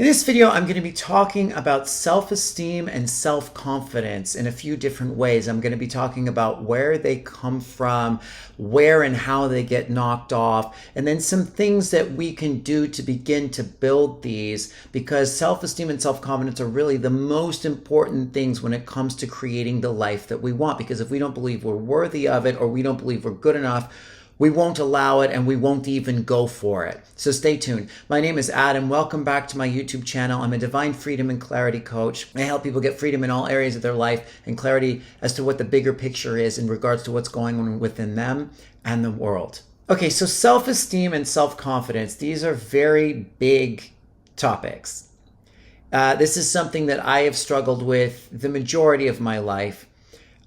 In this video, I'm going to be talking about self-esteem and self-confidence in a few different ways. I'm going to be talking about where they come from, where and how they get knocked off, and then some things that we can do to begin to build these, because self-esteem and self-confidence are really the most important things when it comes to creating the life that we want. Because if we don't believe we're worthy of it, or we don't believe we're good enough, we won't allow it and we won't even go for it. So stay tuned. My name is Adam. Welcome back to my YouTube channel. I'm a divine freedom and clarity coach. I help people get freedom in all areas of their life and clarity as to what the bigger picture is in regards to what's going on within them and the world. Okay, so self-esteem and self-confidence, these are very big topics. This is something that I have struggled with the majority of my life.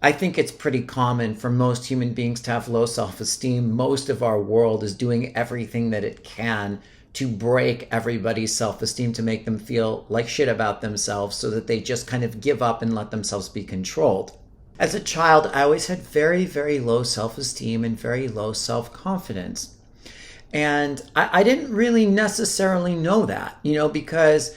I think it's pretty common for most human beings to have low self-esteem. Most of our world is doing everything that it can to break everybody's self-esteem, to make them feel like shit about themselves so that they just kind of give up and let themselves be controlled. As a child, I always had very, very low self-esteem and very low self-confidence. And I didn't really necessarily know that, because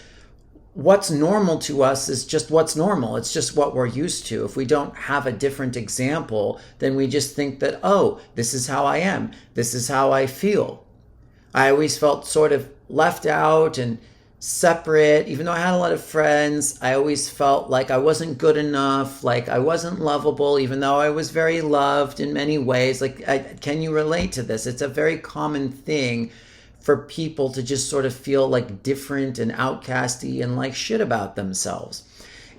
what's normal to us is just what's normal. It's just what we're used to. If we don't have a different example, then we just think that, oh, this is how I am. This is how I feel. I always felt sort of left out and separate. Even though I had a lot of friends, I always felt like I wasn't good enough, like I wasn't lovable, even though I was very loved in many ways. Can you relate to this? It's a very common thing for people to just sort of feel like different and outcasty and like shit about themselves.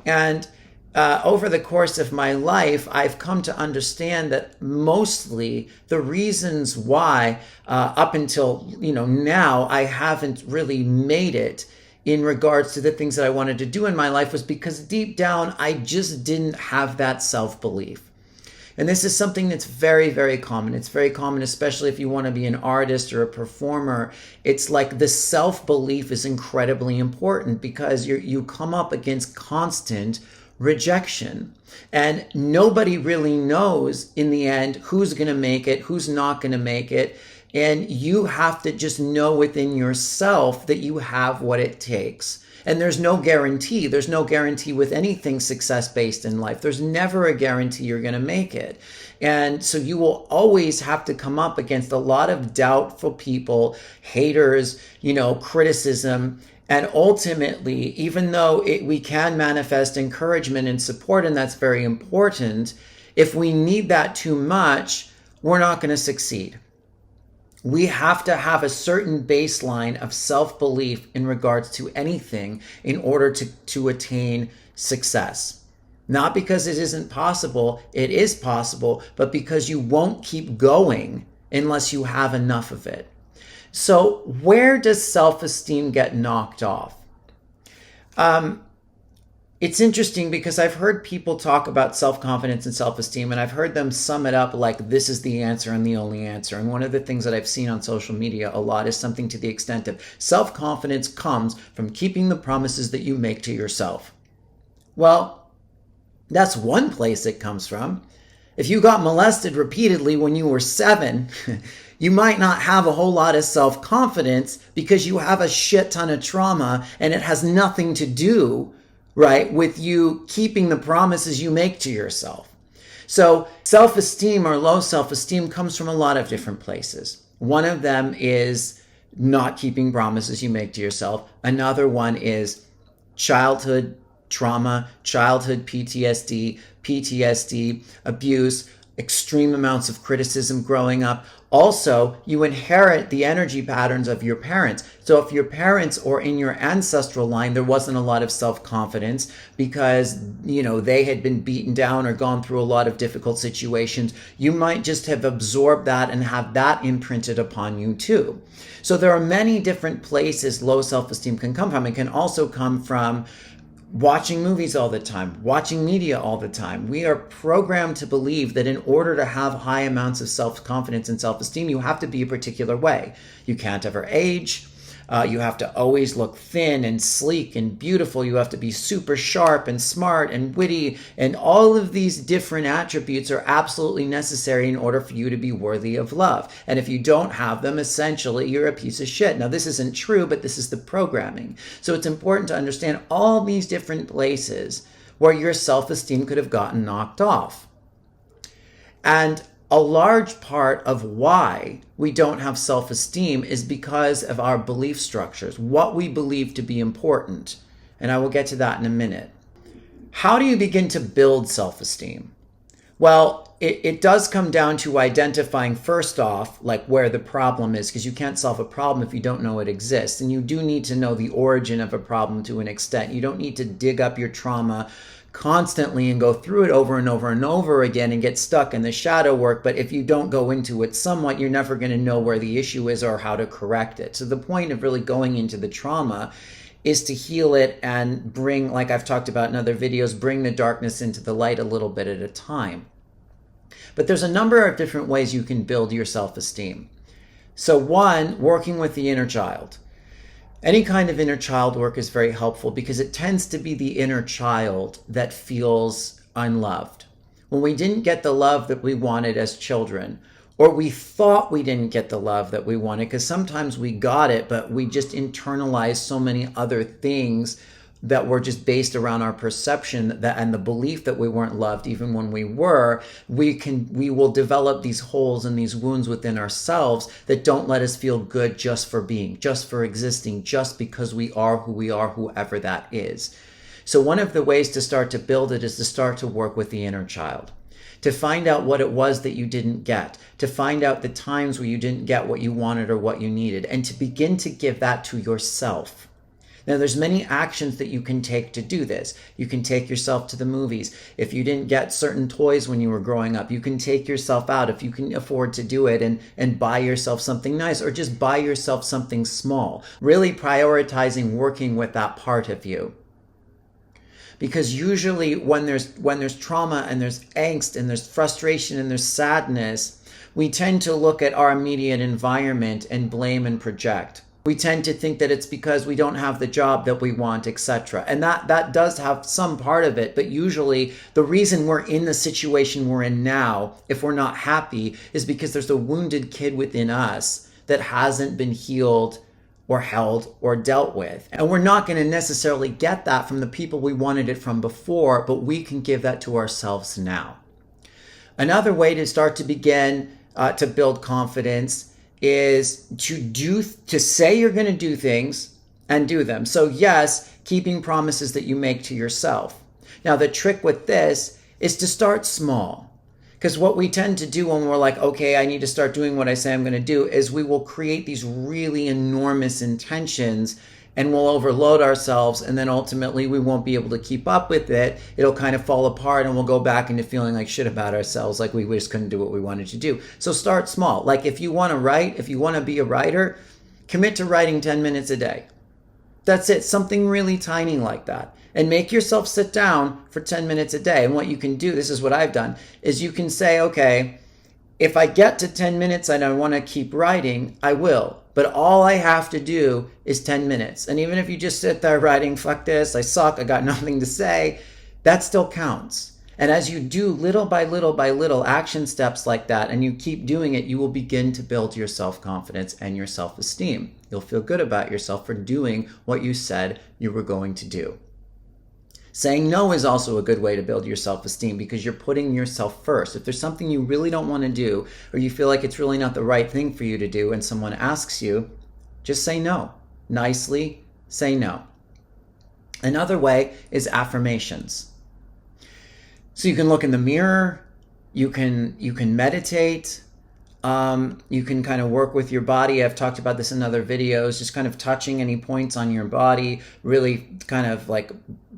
And over the course of my life, I've come to understand that mostly the reasons why up until now I haven't really made it in regards to the things that I wanted to do in my life was because deep down I just didn't have that self-belief. And this is something that's very, very common. It's very common, especially if you want to be an artist or a performer. It's like the self-belief is incredibly important because you come up against constant rejection. And nobody really knows in the end who's going to make it, who's not going to make it. And you have to just know within yourself that you have what it takes. And there's no guarantee. There's no guarantee with anything success-based in life. There's never a guarantee you're going to make it. And so you will always have to come up against a lot of doubtful people, haters, criticism. And ultimately, even though we can manifest encouragement and support, and that's very important, if we need that too much, we're not going to succeed. We have to have a certain baseline of self-belief in regards to anything in order to attain success. Not because it isn't possible, it is possible, but because you won't keep going unless you have enough of it. So where does self-esteem get knocked off? It's interesting because I've heard people talk about self-confidence and self-esteem, and I've heard them sum it up like this is the answer and the only answer. And one of the things that I've seen on social media a lot is something to the extent of self-confidence comes from keeping the promises that you make to yourself. Well, that's one place it comes from. If you got molested repeatedly when you were 7, you might not have a whole lot of self-confidence because you have a shit ton of trauma, and it has nothing to do with you keeping the promises you make to yourself. So self-esteem or low self-esteem comes from a lot of different places. One of them is not keeping promises you make to yourself. Another one is childhood trauma, childhood PTSD, abuse, extreme amounts of criticism growing up. Also, you inherit the energy patterns of your parents. So if your parents or in your ancestral line, there wasn't a lot of self-confidence because, they had been beaten down or gone through a lot of difficult situations, you might just have absorbed that and have that imprinted upon you too. So there are many different places low self-esteem can come from. It can also come from watching movies all the time, watching media all the time. We are programmed to believe that in order to have high amounts of self-confidence and self-esteem, you have to be a particular way. You can't ever age. You have to always look thin and sleek and beautiful. You have to be super sharp and smart and witty. And all of these different attributes are absolutely necessary in order for you to be worthy of love. And if you don't have them, essentially, you're a piece of shit. Now, this isn't true, but this is the programming. So it's important to understand all these different places where your self-esteem could have gotten knocked off. And a large part of why we don't have self-esteem is because of our belief structures, what we believe to be important. And I will get to that in a minute. How do you begin to build self-esteem? Well, it does come down to identifying first off, like where the problem is, because you can't solve a problem if you don't know it exists. And you do need to know the origin of a problem to an extent. You don't need to dig up your trauma constantly and go through it over and over and over again and get stuck in the shadow work. But if you don't go into it somewhat, you're never going to know where the issue is or how to correct it. So the point of really going into the trauma is to heal it and bring, like I've talked about in other videos, bring the darkness into the light a little bit at a time. But there's a number of different ways you can build your self-esteem. So one, working with the inner child. Any kind of inner child work is very helpful because it tends to be the inner child that feels unloved. When we didn't get the love that we wanted as children, or we thought we didn't get the love that we wanted, because sometimes we got it, but we just internalized so many other things that were just based around our perception that, and the belief that we weren't loved even when we were, we will develop these holes and these wounds within ourselves that don't let us feel good just for being, just for existing, just because we are who we are, whoever that is. So one of the ways to start to build it is to start to work with the inner child, to find out what it was that you didn't get, to find out the times where you didn't get what you wanted or what you needed, and to begin to give that to yourself. Now, there's many actions that you can take to do this. You can take yourself to the movies. If you didn't get certain toys when you were growing up, you can take yourself out if you can afford to do it and buy yourself something nice, or just buy yourself something small. Really prioritizing working with that part of you. Because usually when there's trauma and there's angst and there's frustration and there's sadness, we tend to look at our immediate environment and blame and project. We tend to think that it's because we don't have the job that we want, etc. And that does have some part of it, but usually the reason we're in the situation we're in now, if we're not happy, is because there's a wounded kid within us that hasn't been healed or held or dealt with. And we're not going to necessarily get that from the people we wanted it from before, but we can give that to ourselves now. Another way to start to begin to build confidence is to say you're going to do things and do them. So yes, keeping promises that you make to yourself. Now the trick with this is to start small. Because what we tend to do when we're like, okay, I need to start doing what I say I'm going to do, is we will create these really enormous intentions and we'll overload ourselves, and then ultimately we won't be able to keep up with it. It'll kind of fall apart and we'll go back into feeling like shit about ourselves, like we just couldn't do what we wanted to do. So start small. Like if you want to write, if you want to be a writer, commit to writing 10 minutes a day. That's it, something really tiny like that. And make yourself sit down for 10 minutes a day. And what you can do, this is what I've done, is you can say, okay, if I get to 10 minutes and I want to keep writing, I will. But all I have to do is 10 minutes. And even if you just sit there writing, fuck this, I suck, I got nothing to say, that still counts. And as you do little by little by little action steps like that, and you keep doing it, you will begin to build your self-confidence and your self-esteem. You'll feel good about yourself for doing what you said you were going to do. Saying no is also a good way to build your self-esteem because you're putting yourself first. If there's something you really don't want to do, or you feel like it's really not the right thing for you to do and someone asks you, just say no. Nicely say no. Another way is affirmations. So you can look in the mirror, you can meditate, you can kind of work with your body. I've talked about this in other videos, just kind of touching any points on your body, really kind of like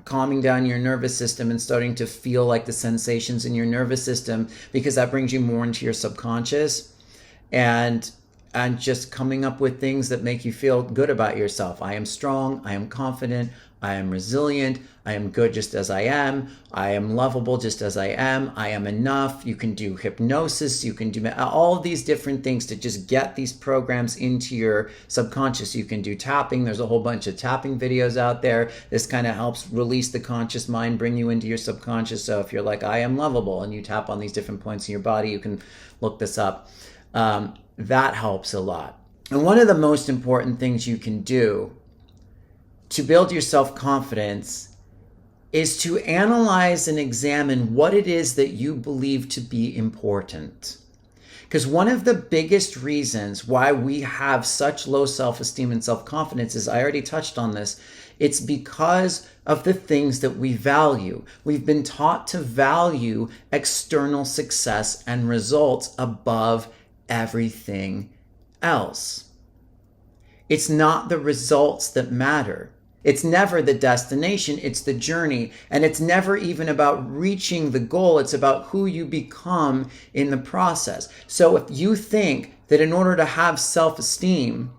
calming down your nervous system and starting to feel like the sensations in your nervous system, because that brings you more into your subconscious. And and just coming up with things that make you feel good about yourself. I am strong. I am confident. I am resilient. I am good just as I am. I am lovable just as I am. I am enough. You can do hypnosis. You can do all of these different things to just get these programs into your subconscious. You can do tapping. There's a whole bunch of tapping videos out there. This kind of helps release the conscious mind, bring you into your subconscious. So if you're like, I am lovable, and you tap on these different points in your body, you can look this up. That helps a lot. And one of the most important things you can do to build your self-confidence is to analyze and examine what it is that you believe to be important. Because one of the biggest reasons why we have such low self-esteem and self-confidence is, I already touched on this, it's because of the things that we value. We've been taught to value external success and results above everything else. It's not the results that matter. It's never the destination, it's the journey. And it's never even about reaching the goal, it's about who you become in the process. So if you think that in order to have self-esteem,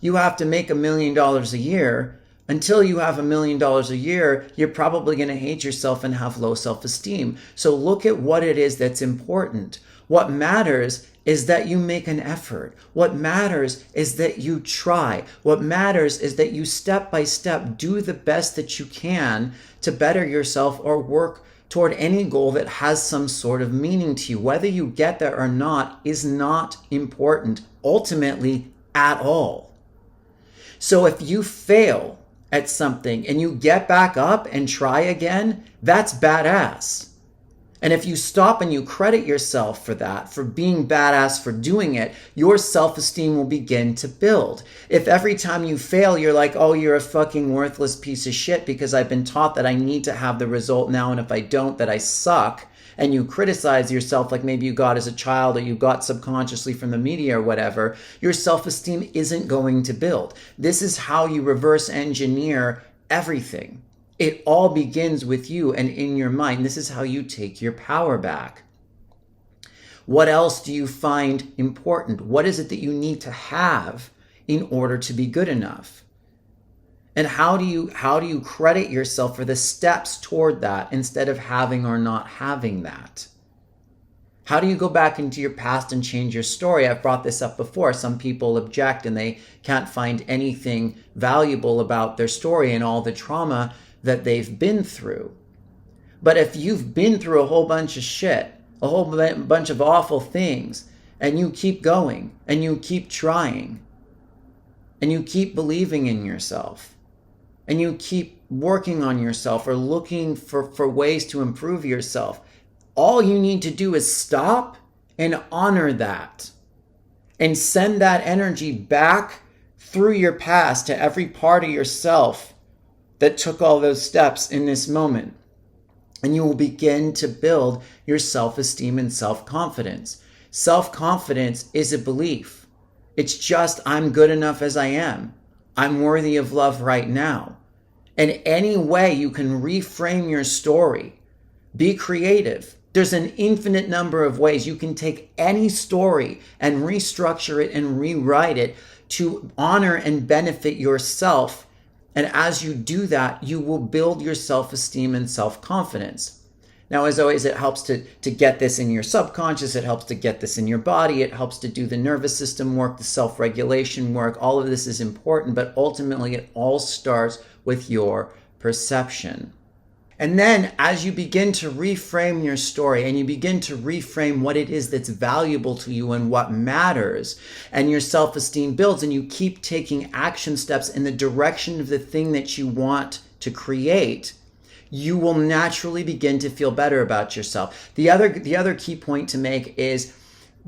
you have to make $1 million a year, until you have $1 million a year, you're probably going to hate yourself and have low self-esteem. So look at what it is that's important. What matters is that you make an effort. What matters is that you try. What matters is that you step by step do the best that you can to better yourself or work toward any goal that has some sort of meaning to you. Whether you get there or not is not important ultimately at all. So if you fail at something and you get back up and try again, that's badass. And if you stop and you credit yourself for that, for being badass, for doing it, your self-esteem will begin to build. If every time you fail, you're like, oh, you're a fucking worthless piece of shit because I've been taught that I need to have the result now, and if I don't, that I suck, and you criticize yourself like maybe you got as a child or you got subconsciously from the media or whatever, your self-esteem isn't going to build. This is how you reverse engineer everything. It all begins with you and in your mind. This is how you take your power back. What else do you find important? What is it that you need to have in order to be good enough? And how do you credit yourself for the steps toward that instead of having or not having that? How do you go back into your past and change your story? I've brought this up before. Some people object and they can't find anything valuable about their story and all the trauma that they've been through. But if you've been through a whole bunch of shit, a whole bunch of awful things, and you keep going, and you keep trying, and you keep believing in yourself, and you keep working on yourself or looking for ways to improve yourself, all you need to do is stop and honor that and send that energy back through your past to every part of yourself that took all those steps in this moment. And you will begin to build your self-esteem and self-confidence. Self-confidence is a belief. It's just, I'm good enough as I am. I'm worthy of love right now. And any way you can reframe your story, be creative. There's an infinite number of ways you can take any story and restructure it and rewrite it to honor and benefit yourself. And as you do that, you will build your self-esteem and self-confidence. Now, as always, it helps to get this in your subconscious. It helps to get this in your body. It helps to do the nervous system work, the self-regulation work. All of this is important, but ultimately it all starts with your perception. And then as you begin to reframe your story and you begin to reframe what it is that's valuable to you and what matters, and your self-esteem builds and you keep taking action steps in the direction of the thing that you want to create, you will naturally begin to feel better about yourself. The other key point to make is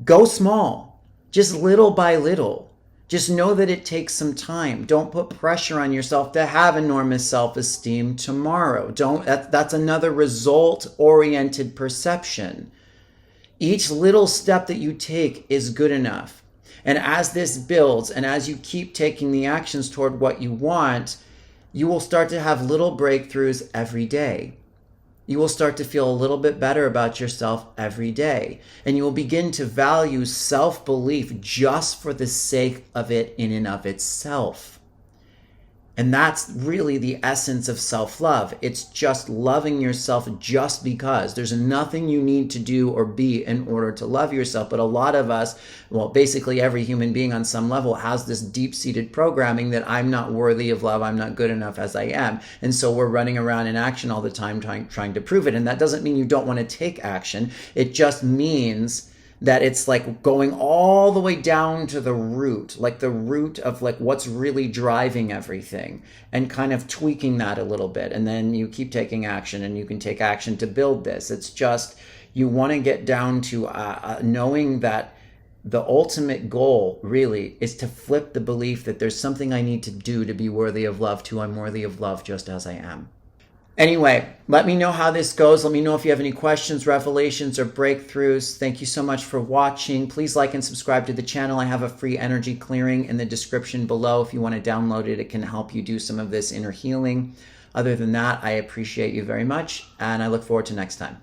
go small, just little by little. Just know that it takes some time. Don't put pressure on yourself to have enormous self-esteem tomorrow. That's another result-oriented perception. Each little step that you take is good enough. And as this builds and as you keep taking the actions toward what you want, you will start to have little breakthroughs every day. You will start to feel a little bit better about yourself every day. And you will begin to value self-belief just for the sake of it in and of itself. And that's really the essence of self-love. It's just loving yourself just because. There's nothing you need to do or be in order to love yourself. But a lot of us, well, basically every human being on some level has this deep-seated programming that I'm not worthy of love, I'm not good enough as I am. And so we're running around in action all the time trying to prove it. And that doesn't mean you don't want to take action. It just means that it's like going all the way down to the root, like the root of like what's really driving everything, and kind of tweaking that a little bit. And then you keep taking action, and you can take action to build this. It's just, you want to get down to knowing that the ultimate goal really is to flip the belief that there's something I need to do to be worthy of love to I'm worthy of love just as I am. Anyway, let me know how this goes. Let me know if you have any questions, revelations, or breakthroughs. Thank you so much for watching. Please like and subscribe to the channel. I have a free energy clearing in the description below. If you want to download it, it can help you do some of this inner healing. Other than that, I appreciate you very much, and I look forward to next time.